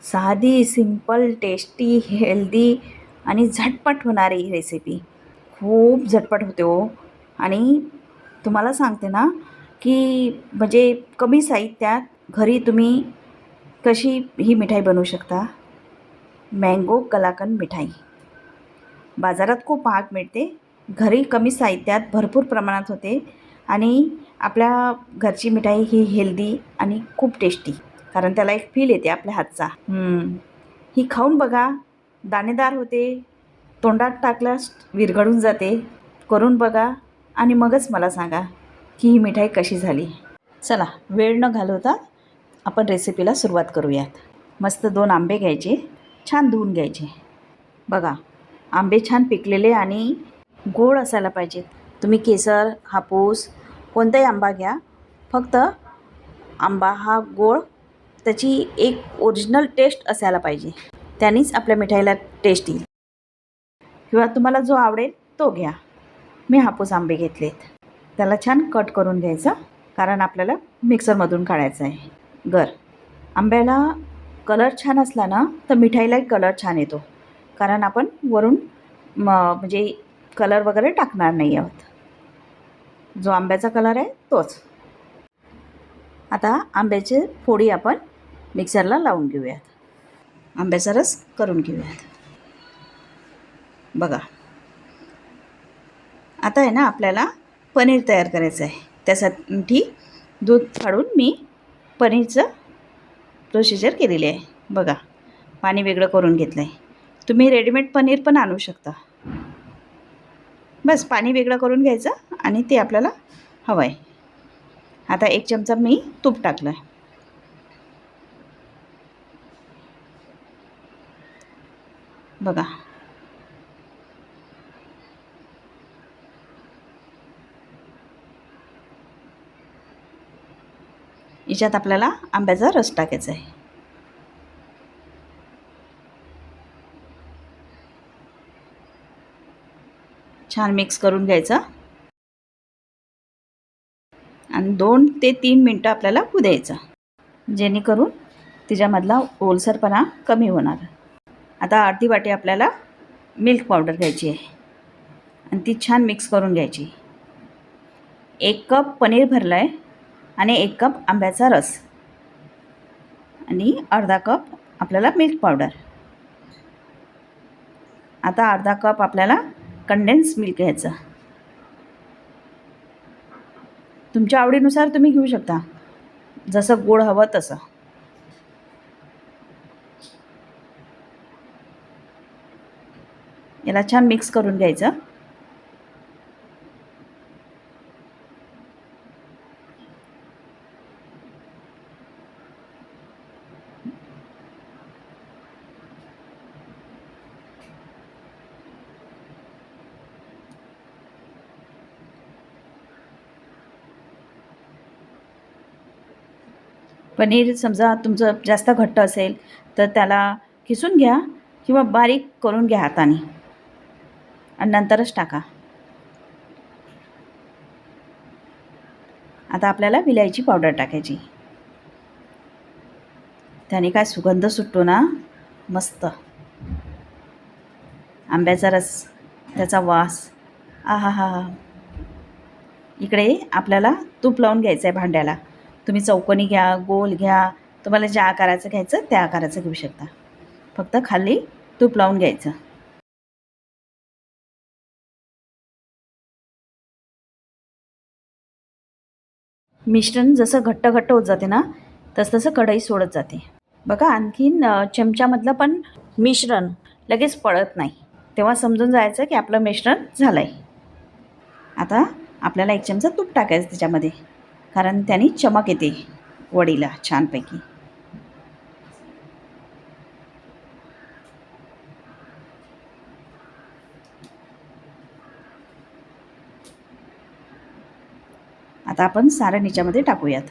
साधी, simple, tasty, healthy आणि झटपट होणारी ही रेसिपी. खूप झटपट होते हो. आणि तुम्हाला सांगते ना, की म्हणजे कमी साहित्यात घरी तुम्ही कशी ही मिठाई बनवू शकता. मँगो कलाकंद मिठाई. बाजारात खूप महाग मिळते. घरी कमी साहित्यात भरपूर प्रमाणात होते आणि आपल्या घरची मिठाई ही हेल्दी आणि खूप टेस्टी. कारण त्याला एक फील येते आपल्या हातचा. ही खाऊन बघा. दाणेदार होते. तोंडात टाकल्यास विरघळून जाते. करून बघा आणि मगच मला सांगा की ही मिठाई कशी झाली. चला, वेळ न घालवता आपण रेसिपीला सुरुवात करूयात. मस्त 2 आंबे घ्यायचे. छान धुवून घ्यायचे. बघा, आंबे छान पिकलेले आणि गोड असायला पाहिजेत. तुम्ही केसर, हापूस कोणताही आंबा घ्या. फक्त आंबा हा गोड, त्याची एक ओरिजिनल टेस्ट असायला पाहिजे. त्यानीच आपल्या मिठाईला टेस्ट येईल. किंवा तुम्हाला जो आवडेल तो घ्या. मी हापूस आंबे घेतलेत. त्याला छान कट करून घ्यायचं, कारण आपल्याला मिक्सरमधून काढायचं आहे आंब्याला कलर छान असला ना तर मिठाईलाही कलर छान येतो. कारण आपण वरून म्हणजे कलर वगैरे टाकणार नाही आहोत. जो आंब्याचा कलर आहे तोच. आता आंब्याची फोडी आपण मिक्सरला लावून घेऊयात. आंब्याचा रस करून घेऊयात. बघा, आता आहे ना आपल्याला पनीर तयार करायचं आहे. त्यासाठी दूध फाडून मी पनीरचं प्रोसिजर केलेली आहे. बघा, पाणी वेगळं करून घेतलं आहे. तुम्ही रेडीमेड पनीर पण आणू शकता. बस पाणी वेगळं करून घ्यायचं आणि ते आपल्याला हवं आहे. आता 1 चमचा मी तूप टाकलं आहे. बघा, याच्यात आपल्याला आंब्याचा रस टाकायचा आहे. छान मिक्स करून घ्यायचं आणि 2 ते 3 मिनटं आपल्याला होऊ द्यायचं, जेणेकरून तिच्यामधला ओलसरपणा कमी होणार. आता अर्धी वाटी आपल्याला मिल्क पावडर घ्यायची आहे आणि ती छान मिक्स करून घ्यायची. 1 कप पनीर भरलं आहे आणि 1 कप आंब्याचा रस आणि अर्धा कप आपल्याला मिल्क पावडर. आता अर्धा कप आपल्याला कंडेन्स मिल्क घ्यायचं. तुमच्या आवडीनुसार तुम्ही घेऊ शकता, जसं गोड हवं तसं. याला छान मिक्स करून घ्यायचं. पनीर समजा तुमचं जास्त घट्ट असेल तर त्याला किसून घ्या किंवा बारीक करून घ्या हाताने आणि नंतरच टाका. आता आपल्याला विलायची पावडर टाकायची. त्याने काय सुगंध सुटतो ना, मस्त. आंब्याचा रस, त्याचा वास, आहा हा हा. इकडे आपल्याला तूप लावून घ्यायचं आहे भांड्याला. तुम्ही चौकोनी घ्या, गोल घ्या, तुम्हाला ज्या आकाराचं घ्यायचं त्या आकाराचं घेऊ शकता. फक्त खाली तूप लावून घ्यायचं. मिश्रण जसं घट्ट घट्ट होत जाते ना, तसं कढई सोडत जाते. बघा, आणखीन चमच्यामधलं पण मिश्रण लगेच पडत नाही, तेव्हा समजून जायचं की आपलं मिश्रण झालं आहे. आता आपल्याला 1 चमचा तूप टाकायचं त्याच्यामध्ये, कारण त्याने चमक येते वडीला छानपैकी. आता आपण सारण याच्यामध्ये टाकूयात.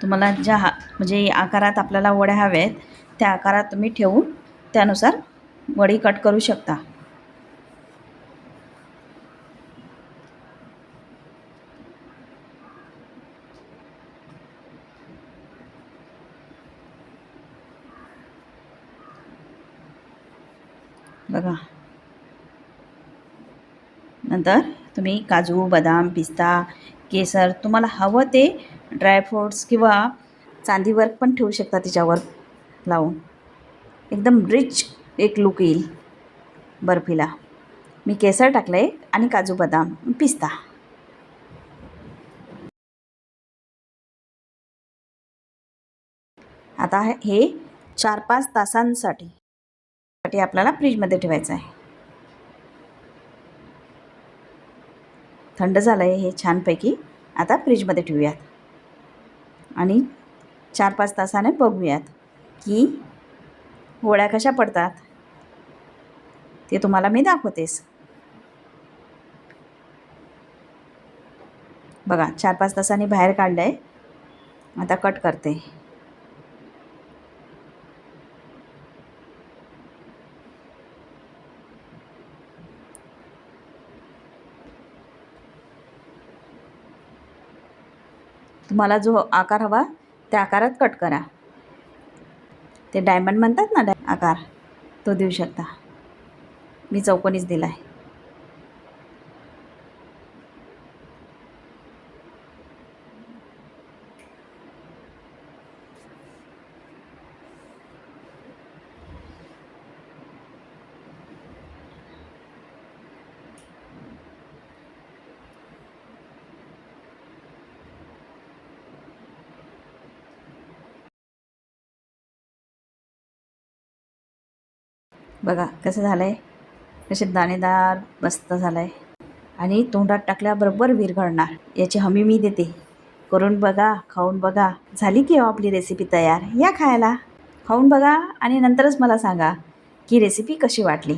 तुम्हाला ज्या म्हणजे आकारात आपल्याला वड्या हव्या आहेत त्या आकारात तुम्ही ठेवून त्यानुसार वडी कट करू शकता. बघा. नंतर तुम्ही काजू, बदाम, पिस्ता, केसर तुम्हाला हवं ते ड्रायफ्रूट्स किंवा चांदी वर्क पण ठेवू शकता त्याच्यावर लावून. एकदम रिच एक लूक येईल बर्फीला. मी केसर टाकलं आहे आणि काजू, बदाम, पिस्ता. आता हे 4-5 तासांसाठी आपल्याला फ्रीजमध्ये ठेवायचं आहे. थंड झालं आहे हे छानपैकी. आता फ्रीजमध्ये ठेवूयात आणि 4-5 तासाने बघूयात की गोळ्या कशा पडतात ते तुम्हाला मी दाखवतेस. बघा 4-5 तासांनी बाहेर काढलं आहे. आता कट करते. तुम्हाला जो आकार हवा त्या आकारात कट करा. ते डायमंड म्हणतात ना आकार, तो देऊ शकता. मी चौकोनीच दिला आहे. बघा कसं झालं आहे, कसे दाणेदार मस्त झालं आहे आणि तोंडात टाकल्याबरोबर विरघळणार याची हमी मी देते. करून बघा, खाऊन बघा. झाली की आपली रेसिपी तयार. या खायला. खाऊन बघा आणि नंतरच मला सांगा की रेसिपी कशी वाटली.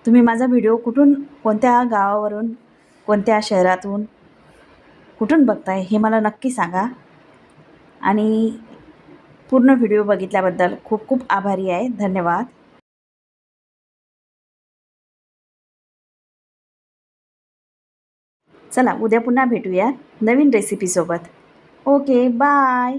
तुम्ही माझा व्हिडिओ कुठून, कोणत्या गावावरून, कोणत्या शहरातून, कुठून बघताय हे मला नक्की सांगा. आणि पूर्ण व्हिडिओ बघितल्याबद्दल खूप खूप आभारी आहे. धन्यवाद. चला उद्या पुन्हा भेटूया नवीन रेसिपीसोबत. Okay bye.